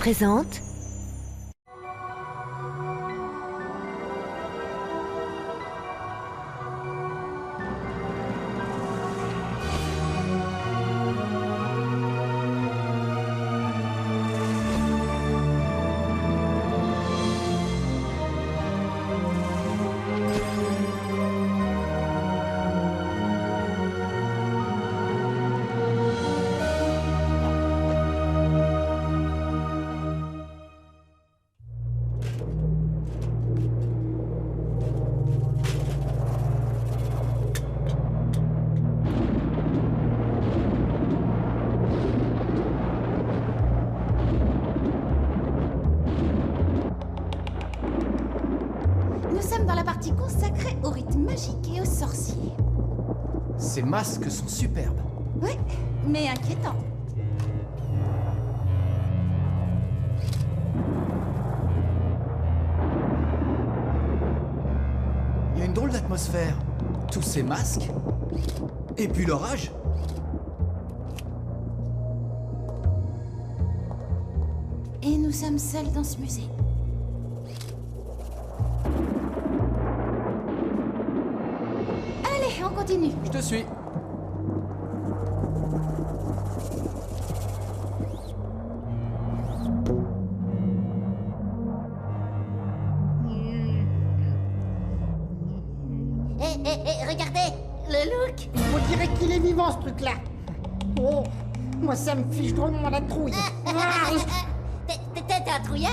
présente... Nous sommes dans la partie consacrée au rythme magique et aux sorciers. Ces masques sont superbes. Ouais, mais inquiétants. Il y a une drôle d'atmosphère. Tous ces masques. Et puis l'orage. Et nous sommes seuls dans ce musée. Allez, on continue. Je te suis. Regardez, le look. On dirait qu'il est vivant, ce truc-là. Oh, moi, ça me fiche drôlement la trouille. Ah, T'es un trouillard?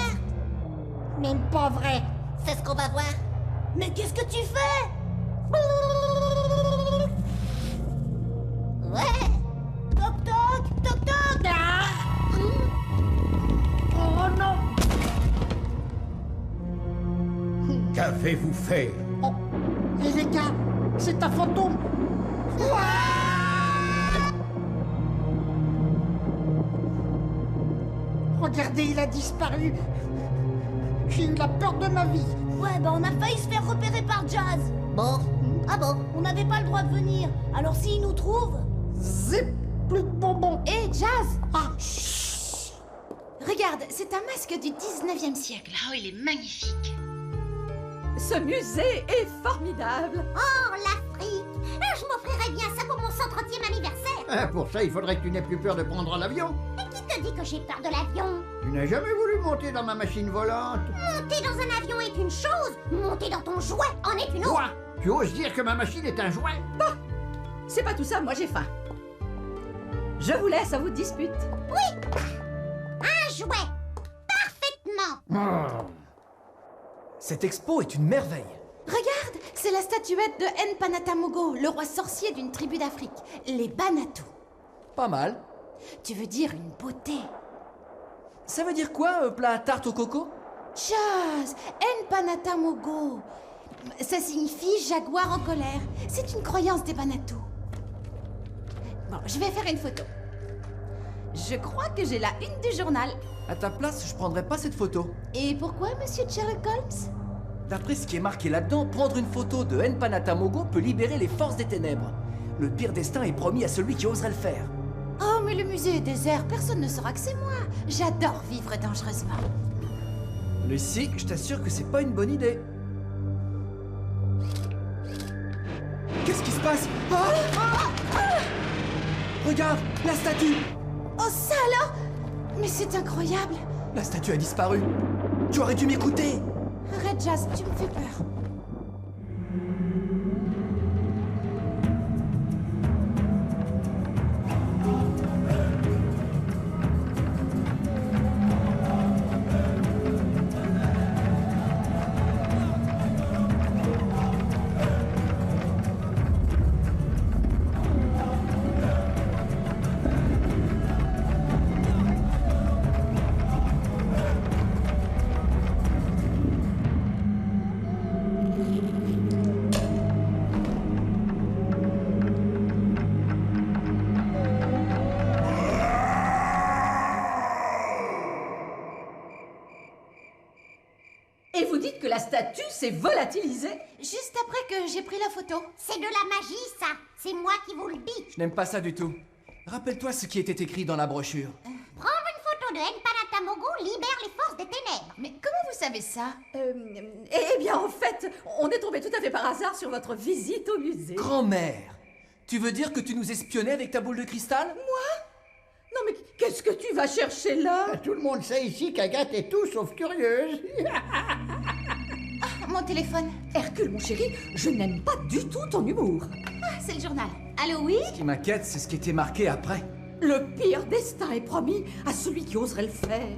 même pas vrai. C'est ce qu'on va voir. Mais qu'est-ce que tu fais? Ouais. Toc toc, toc toc. Ah. Oh non. Qu'avez-vous fait? Oh, et les gars, c'est un fantôme. Regardez, il a disparu. J'ai eu la peur de ma vie. Ouais, bah on a failli se faire repérer par Jazz. Bon. Ah bon? On n'avait pas le droit de venir. Alors s'il nous trouve... Zip, plus de bonbons. Hé, Jazz! Ah, Regarde, c'est un masque du 19e siècle. Oh, il est magnifique. Ce musée est formidable. Oh, l'Afrique. Je m'offrirais bien ça pour mon 130e anniversaire. Ah, pour ça, il faudrait que tu n'aies plus peur de prendre l'avion. Et qui te dit que j'ai peur de l'avion? Tu n'as jamais voulu monter dans ma machine volante. Monter dans un avion est une chose, monter dans ton jouet en est une autre. Quoi? Tu oses dire que ma machine est un jouet? C'est pas tout ça, moi j'ai faim. Je vous laisse à votre dispute. Un jouet. Parfaitement. Oh. Cette expo est une merveille. Regarde, c'est la statuette de Npanatamogo, le roi sorcier d'une tribu d'Afrique, les Banatu. Pas mal. Tu veux dire une beauté? Ça veut dire quoi, plat à tarte au coco? Jazz, Npanatamogo. Ça signifie jaguar en colère. C'est une croyance des Banatu. Bon, je vais faire une photo. Je crois que j'ai la une du journal. À ta place, je prendrais pas cette photo. Et pourquoi, monsieur Sherlock Holmes? D'après ce qui est marqué là-dedans, prendre une photo de Npanatamogo peut libérer les forces des ténèbres. Le pire destin est promis à celui qui oserait le faire. Oh, mais le musée est désert, personne ne saura que c'est moi. J'adore vivre dangereusement. Lucie, je t'assure que c'est pas une bonne idée. Qu'est-ce qui se passe? Regarde, la statue! Oh, ça alors? Mais c'est incroyable. La statue a disparu. Tu aurais dû m'écouter. Arrête, Jazz, tu me fais peur. Et vous dites que la statue s'est volatilisée? Juste après que j'ai pris la photo. C'est de la magie, ça. C'est moi qui vous le dis. Je n'aime pas ça du tout. Rappelle-toi ce qui était écrit dans la brochure. Prendre une photo de Npanatamogo Panatamogo libère les forces des ténèbres. Mais comment vous savez ça? Eh bien, en fait, on est tombé tout à fait par hasard sur votre visite au musée. Grand-mère, tu veux dire que tu nous espionnais avec ta boule de cristal? Non, mais qu'est-ce que tu vas chercher là? Tout le monde sait ici qu'Agathe est tout sauf curieuse. Mon téléphone. Hercule, mon chéri, je n'aime pas du tout ton humour. Ah, c'est le journal. Allô, oui? Ce qui m'inquiète, c'est ce qui était marqué après. Le pire destin est promis à celui qui oserait le faire.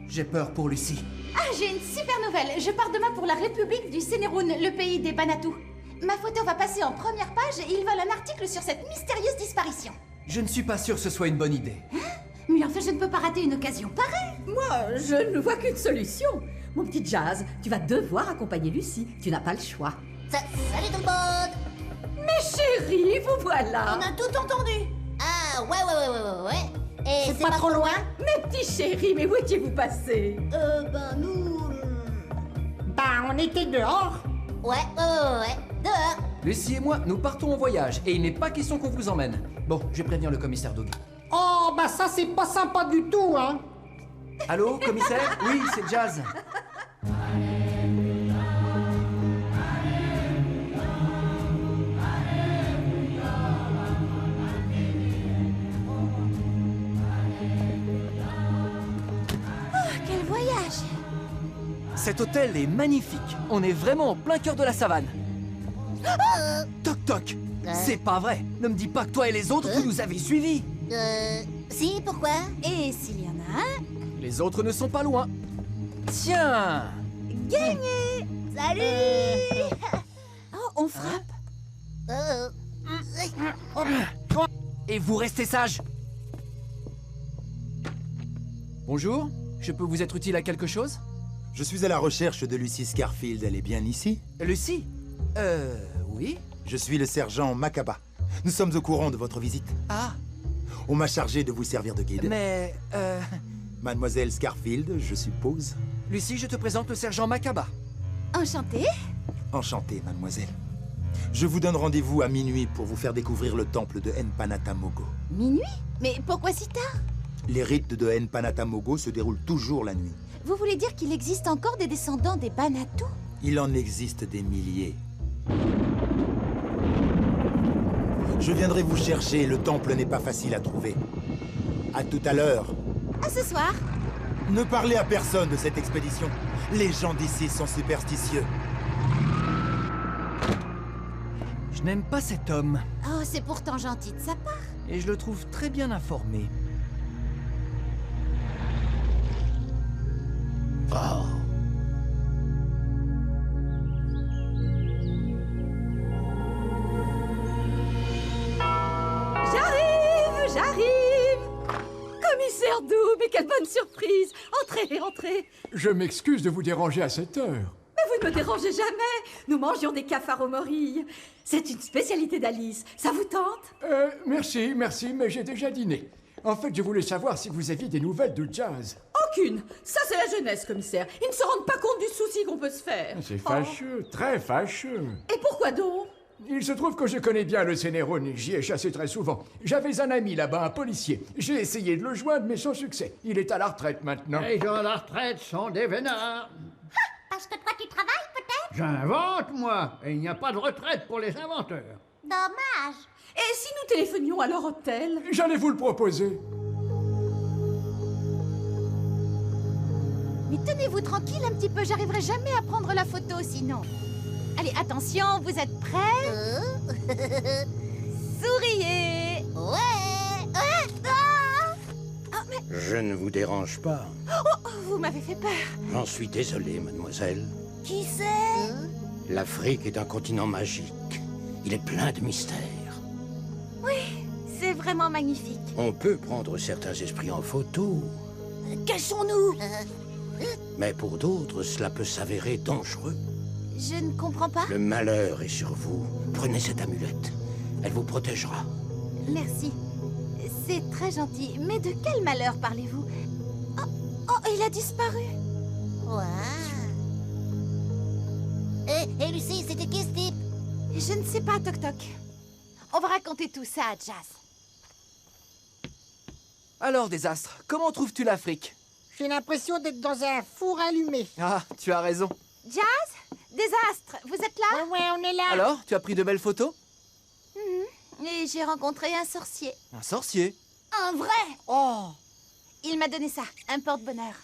J'ai peur pour Lucie. Ah, j'ai une super nouvelle. Je pars demain pour la République du Sénéroun, le pays des Banatou. Ma photo va passer en première page et ils veulent un article sur cette mystérieuse disparition. Je ne suis pas sûr que ce soit une bonne idée. Mais enfin, je ne peux pas rater une occasion pareille. Moi, je ne vois qu'une solution. Mon petit Jazz, tu vas devoir accompagner Lucie. Tu n'as pas le choix. Salut tout le monde. Mais chérie, vous voilà. On a tout entendu. Ah, ouais. Et C'est pas trop loin? Mes petits chéris, mais où étiez-vous passés? Nous... Bah, on était dehors. Ouais. Dehors. Lucie et moi, nous partons en voyage et il n'est pas question qu'on vous emmène. Bon, je vais prévenir le commissaire Doug. Oh, bah ça, c'est pas sympa du tout, hein. Allô, commissaire? Oui, c'est Jazz. Quel voyage! Cet hôtel est magnifique. On est vraiment en plein cœur de la savane. Toc toc. C'est pas vrai. Ne me dis pas que toi et les autres, vous nous avez suivis. Si, pourquoi? Et s'il y en a un? Les autres ne sont pas loin. Tiens. Salut. Oh, on frappe. Et vous restez sages. Bonjour. Je peux vous être utile à quelque chose? Je suis à la recherche de Lucie Scarfield. Elle est bien ici? Lucie? Oui. Je suis le sergent Makaba. Nous sommes au courant de votre visite. Ah, On m'a chargé de vous servir de guide. mais Mademoiselle Scarfield, je suppose. Lucie, je te présente le sergent Makaba. Enchanté. Enchanté, mademoiselle. Je vous donne rendez-vous à minuit pour vous faire découvrir le temple de Npanatamogo. Minuit? Mais pourquoi si tard? Les rites de Npanatamogo se déroulent toujours la nuit. Vous voulez dire qu'il existe encore des descendants des Banatou? Il en existe des milliers. Je viendrai vous chercher, le temple n'est pas facile à trouver. À tout à l'heure. À ce soir. Ne parlez à personne de cette expédition. Les gens d'ici sont superstitieux. Je n'aime pas cet homme. Oh, c'est pourtant gentil de sa part. Et je le trouve très bien informé. Oh. J'arrive. Commissaire Doug, mais quelle bonne surprise. Entrez. Je m'excuse de vous déranger à cette heure. Mais vous ne me dérangez jamais. Nous mangions des cafards aux morilles. C'est une spécialité d'Alice. Ça vous tente? Merci, mais j'ai déjà dîné. En fait, je voulais savoir si vous aviez des nouvelles de Jazz. Aucune. Ça, c'est la jeunesse, commissaire. Ils ne se rendent pas compte du souci qu'on peut se faire. C'est fâcheux, très fâcheux. Et pourquoi donc? Il se trouve que je connais bien le Sénéroun, j'y ai chassé très souvent. J'avais un ami là-bas, un policier. J'ai essayé de le joindre, mais sans succès. Il est à la retraite maintenant. Les gens à la retraite sont des vénards. Parce que toi, tu travailles peut-être? J'invente, moi. Et il n'y a pas de retraite pour les inventeurs. Dommage. Et si nous téléphonions à leur hôtel? J'allais vous le proposer. Mais tenez-vous tranquille un petit peu, j'arriverai jamais à prendre la photo sinon. Allez, attention, vous êtes prêts? Souriez! Ouais. Je ne vous dérange pas. Oh, vous m'avez fait peur. J'en suis désolé, mademoiselle. Qui c'est? L'Afrique est un continent magique. Il est plein de mystères. C'est vraiment magnifique. On peut prendre certains esprits en photo, Quels sont-nous? mais pour d'autres, cela peut s'avérer dangereux. Je ne comprends pas. Le malheur est sur vous. Prenez cette amulette. Elle vous protégera. Merci. C'est très gentil. Mais de quel malheur parlez-vous? Oh, il a disparu. Et Lucie, c'était qui ce type? Je ne sais pas, Toc Toc. On va raconter tout ça à Jazz. Alors, Désastre, comment trouves-tu l'Afrique? J'ai l'impression d'être dans un four allumé. Ah, tu as raison. Jazz? Désastre, vous êtes là? Ouais, on est là. Alors, tu as pris de belles photos? Et j'ai rencontré un sorcier. Un sorcier? Un vrai. Oh! Il m'a donné ça, un porte-bonheur.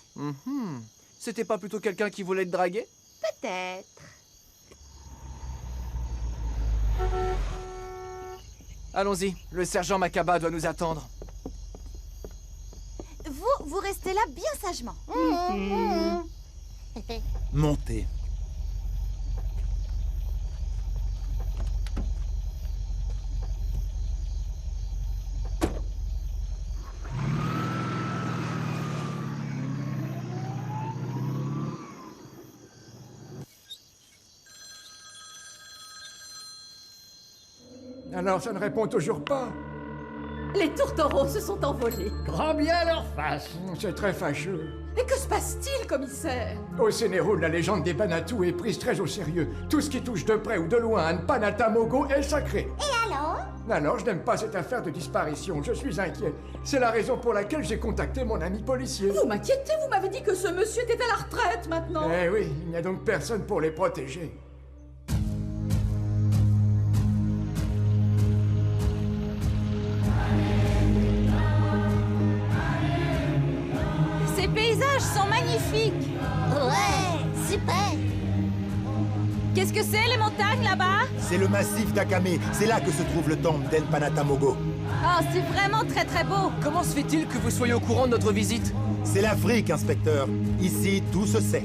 C'était pas plutôt quelqu'un qui voulait te draguer? Peut-être. Allons-y, le sergent Makaba doit nous attendre. Vous restez là bien sagement. Montez. Alors, ça ne répond toujours pas. Les tourtereaux se sont envolés. Grand bien leur face. C'est très fâcheux. Et que se passe-t-il, commissaire? Au Cénérone, la légende des Banatou est prise très au sérieux. Tout ce qui touche de près ou de loin à Npanatamogo est sacré. Et alors? Alors, je n'aime pas cette affaire de disparition. Je suis inquiet. C'est la raison pour laquelle j'ai contacté mon ami policier. Vous m'inquiétez, vous m'avez dit que ce monsieur était à la retraite maintenant. Eh oui, il n'y a donc personne pour les protéger. Ces paysages sont magnifiques. Ouais, super. Qu'est-ce que c'est, les montagnes, là-bas? C'est le massif d'Akame. C'est là que se trouve le temple d'Enpanatamogo. Oh, c'est vraiment très très beau. Comment se fait-il que vous soyez au courant de notre visite? C'est l'Afrique, inspecteur. Ici, tout se sait.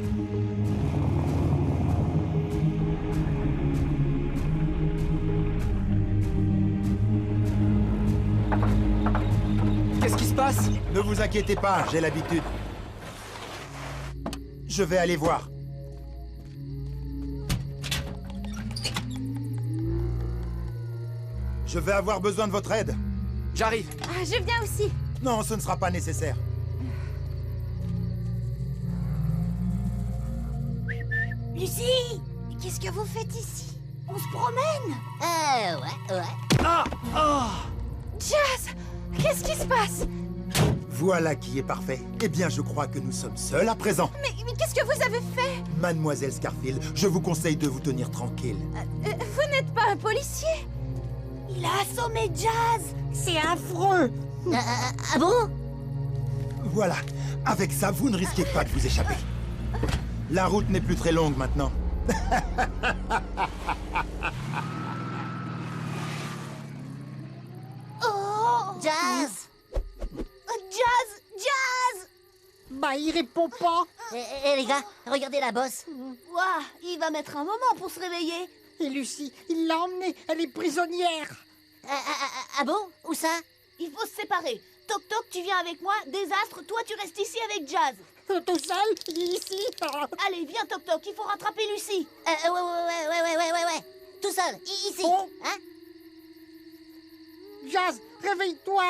Qu'est-ce qui se passe? Ne vous inquiétez pas, j'ai l'habitude. Je vais aller voir. Je vais avoir besoin de votre aide. J'arrive. Ah, je viens aussi. Non, ce ne sera pas nécessaire. Lucie, Qu'est-ce que vous faites ici? on se promène. Ouais. Jazz! Qu'est-ce qui se passe? Voilà qui est parfait. Eh bien, je crois que nous sommes seuls à présent. Mais qu'est-ce que vous avez fait? Mademoiselle Scarfield, je vous conseille de vous tenir tranquille. Vous n'êtes pas un policier? Il a assommé Jazz. C'est affreux. Ah bon? Voilà. Avec ça, vous ne risquez pas de vous échapper. La route n'est plus très longue maintenant. Oh, Jazz. Jazz. Bah, il répond pas. Eh les gars, regardez la bosse. Ouah, il va mettre un moment pour se réveiller. Et Lucie, il l'a emmenée. Elle est prisonnière. Ah bon? Où ça? Il faut se séparer. Toc Toc, tu viens avec moi. Désastre, toi tu restes ici avec Jazz. Tout seul, ici. Allez, viens Toc Toc, il faut rattraper Lucie. Ouais. Tout seul, ici. Oh. Hein? Jazz, réveille-toi.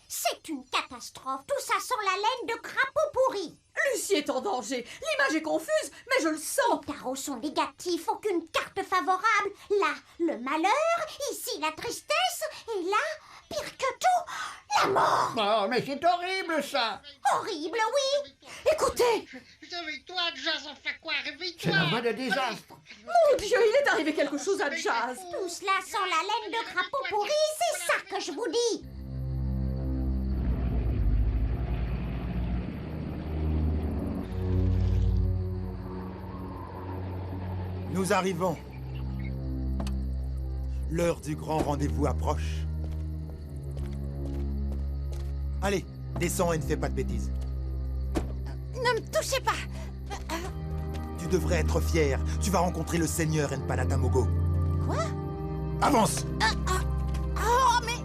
C'est une catastrophe. Tout ça sent la laine de crapaud pourri. Lucie est en danger. L'image est confuse, mais je le sens. Les carreaux sont négatifs, aucune carte favorable. Là, le malheur, ici la tristesse, et là, pire que tout, la mort. Oh, mais c'est horrible, ça. Horrible, oui. Écoutez, Réveille-toi, Jazz, enfin quoi? C'est la voix de Désastre. mon Dieu, il est arrivé quelque chose à Jazz. Tout cela sent la laine de crapaud pourri, c'est ça que je vous dis. Nous arrivons. L'heure du grand rendez-vous approche. Allez, descends et ne fais pas de bêtises. Ne me touchez pas! Tu devrais être fier. Tu vas rencontrer le seigneur Npanatamogo. Quoi? Avance! Oh, mais...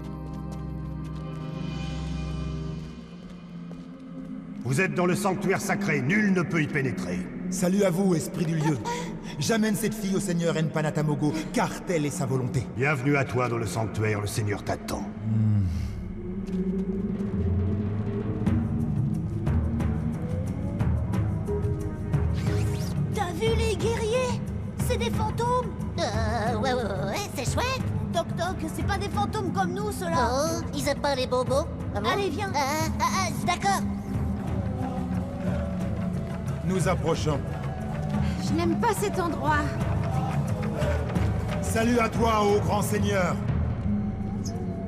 Vous êtes dans le sanctuaire sacré, nul ne peut y pénétrer. Salut à vous, esprit du lieu. J'amène cette fille au seigneur Npanatamogo, car telle est sa volonté. Bienvenue à toi dans le sanctuaire, le seigneur t'attend. T'as vu les guerriers? C'est des fantômes. Ouais, c'est chouette. Toc Toc, c'est pas des fantômes comme nous, ceux-là. Oh, ils aiment pas les bobos. Allez, viens. D'accord. Nous approchons. Je n'aime pas cet endroit. Salut à toi, ô grand seigneur.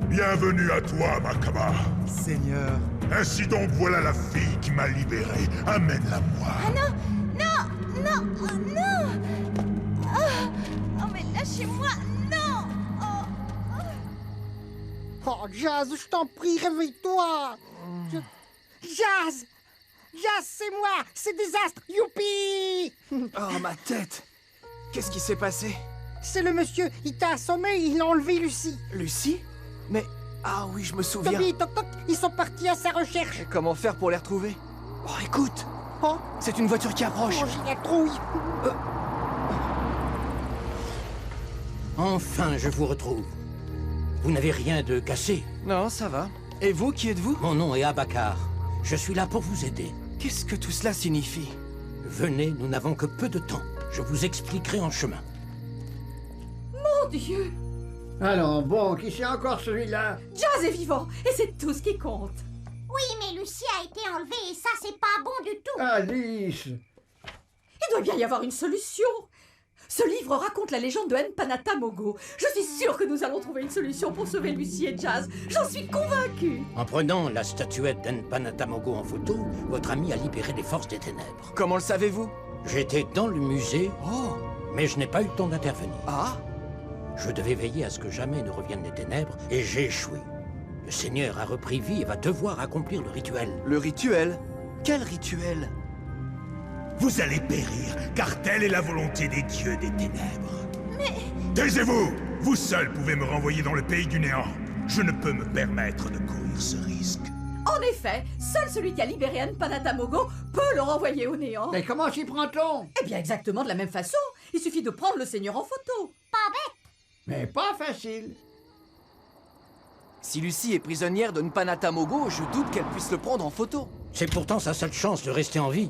Bienvenue à toi, Makaba. Seigneur. Ainsi donc, voilà la fille qui m'a libéré. Amène-la moi. Ah non! Non! Non! Oh, non! Oh, mais lâchez-moi! Non! Oh, Jazz, je t'en prie, réveille-toi. Jazz! Jazz, c'est moi! C'est Désastre! Youpi! Oh, ma tête! Qu'est-ce qui s'est passé? C'est le monsieur, il t'a assommé, il a enlevé Lucie. Lucie? Mais... Ah oui, je me souviens. Toby, Toc Toc, ils sont partis à sa recherche. Et comment faire pour les retrouver? Oh, écoute! Oh, c'est une voiture qui approche. Oh, j'ai la trouille. Enfin, je vous retrouve. Vous n'avez rien de cassé? Non, ça va. Et vous, qui êtes-vous? Mon nom est Abakar. Je suis là pour vous aider. Qu'est-ce que tout cela signifie? Venez, nous n'avons que peu de temps. Je vous expliquerai en chemin. Mon Dieu! Alors, bon, qui c'est encore celui-là? Jazz est vivant, et c'est tout ce qui compte. Oui, mais Lucie a été enlevée et ça, c'est pas bon du tout. Alice! Il doit bien y avoir une solution. Ce livre raconte la légende de Npanata Mogo. Je suis sûre que nous allons trouver une solution pour sauver Lucie et Jazz. J'en suis convaincue. En prenant la statuette d'Npanata Mogo en photo, votre ami a libéré les forces des ténèbres. Comment le savez-vous? J'étais dans le musée, mais je n'ai pas eu le temps d'intervenir. Ah? Je devais veiller à ce que jamais ne reviennent les ténèbres, et j'ai échoué. Le Seigneur a repris vie et va devoir accomplir le rituel. Le rituel? Quel rituel? Vous allez périr, car telle est la volonté des dieux des ténèbres. Mais... Taisez-vous! Vous seul pouvez me renvoyer dans le pays du néant. Je ne peux me permettre de courir ce risque. En effet, seul celui qui a libéré Npanata Mogo peut le renvoyer au néant. Mais comment s'y prend-on? Eh bien, exactement de la même façon. Il suffit de prendre le Seigneur en photo. Pas bête. Mais pas facile. Si Lucie est prisonnière de Npanata Mogo, je doute qu'elle puisse le prendre en photo. C'est pourtant sa seule chance de rester en vie.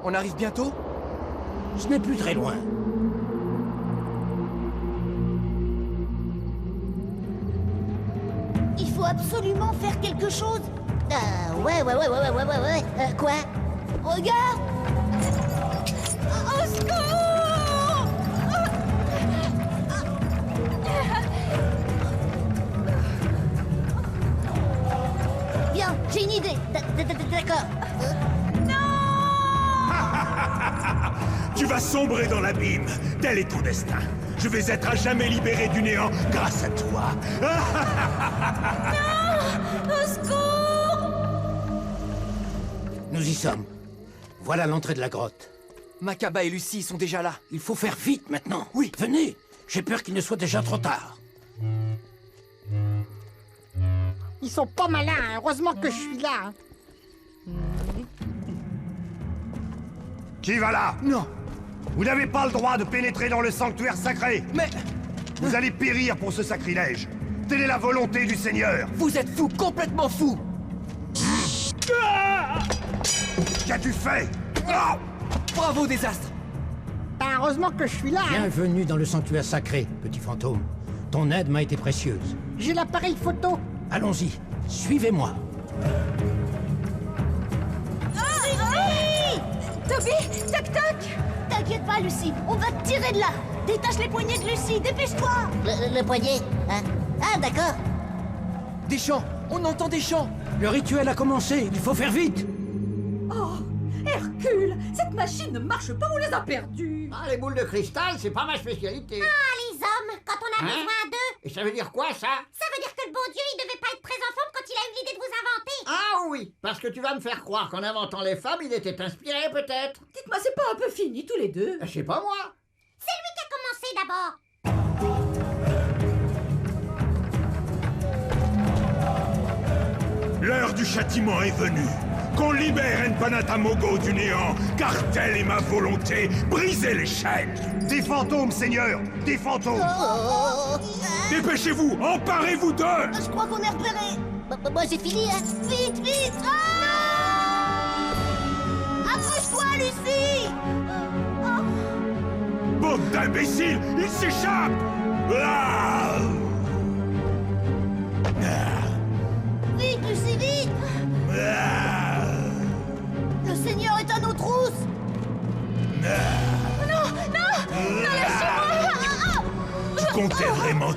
On arrive bientôt? Ce n'est plus très loin. Il faut absolument faire quelque chose. Ouais. Quoi? Regarde! Au secours! Bien, j'ai une idée. D'accord. Tu vas sombrer dans l'abîme. Tel est ton destin. Je vais être à jamais libéré du néant grâce à toi. Au secours! Nous y sommes. Voilà l'entrée de la grotte. Makaba et Lucie sont déjà là. Il faut faire vite maintenant. Oui, venez. J'ai peur qu'il ne soit déjà trop tard. Ils sont pas malins, heureusement que je suis là. Qui va là? Non. Vous n'avez pas le droit de pénétrer dans le sanctuaire sacré. Mais... Vous allez périr pour ce sacrilège. Telle est la volonté du Seigneur. Vous êtes fou, complètement fou. Qu'as-tu fait? Bravo, Désastre. Heureusement que je suis là. Bienvenue dans le sanctuaire sacré, petit fantôme. Ton aide m'a été précieuse. J'ai l'appareil photo. Allons-y, suivez-moi. Toby, Toc Toc! T'inquiète pas, Lucie, on va te tirer de là. Détache les poignets de Lucie, dépêche-toi. Le poignet, hein? Ah, d'accord. Des chants. On entend des chants. Le rituel a commencé, il faut faire vite. Oh, Hercule, cette machine ne marche pas, on les a perdus. Ah, les boules de cristal, c'est pas ma spécialité. Ah, les hommes, quand on a besoin d'eux. Et ça veut dire quoi, ça? Ça veut dire que le bon Dieu, il devait pas être très en forme quand il a eu l'idée de vous inventer. Ah oui, parce que tu vas me faire croire qu'en inventant les femmes, il était inspiré, peut-être. Dites-moi, c'est pas un peu fini, tous les deux? Je sais pas moi. C'est lui qui a commencé d'abord. L'heure du châtiment est venue. Qu'on libère Npanata Mogo du néant, car telle est ma volonté. Brisez les chaînes. Des fantômes, Seigneur. Des fantômes. Dépêchez-vous, emparez-vous d'eux. Je crois qu'on est repéré. Moi, j'ai fini, hein. Vite, vite! Approche-toi, Lucie! Bande d'imbéciles, ils s'échappent. Ah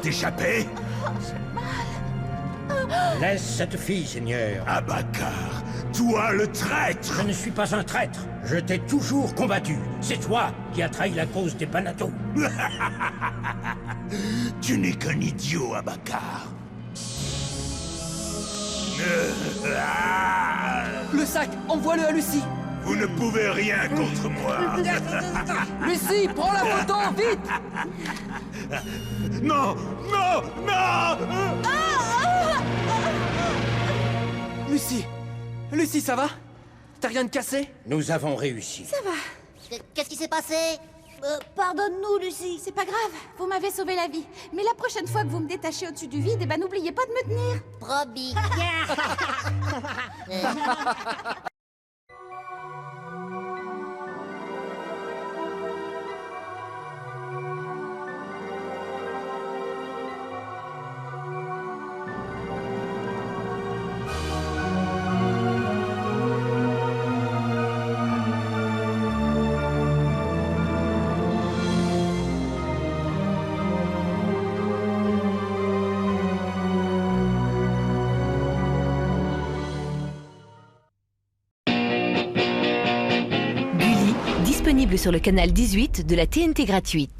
échappé? Laisse cette fille, Seigneur. Abakar, toi le traître! Je ne suis pas un traître. Je t'ai toujours combattu. C'est toi qui as trahi la cause des Banato. Tu n'es qu'un idiot, Abakar. Le sac, envoie-le à Lucie. Vous ne pouvez rien contre moi. Lucie, prends la photo, vite. Non, non, non! Lucie, Lucie, ça va? T'as rien de cassé? Nous avons réussi. Ça va. Qu'est-ce qui s'est passé? Pardonne-nous, Lucie. C'est pas grave, vous m'avez sauvé la vie. Mais la prochaine fois que vous me détachez au-dessus du vide, eh ben n'oubliez pas de me tenir. Promis. Disponible sur le canal 18 de la TNT gratuite.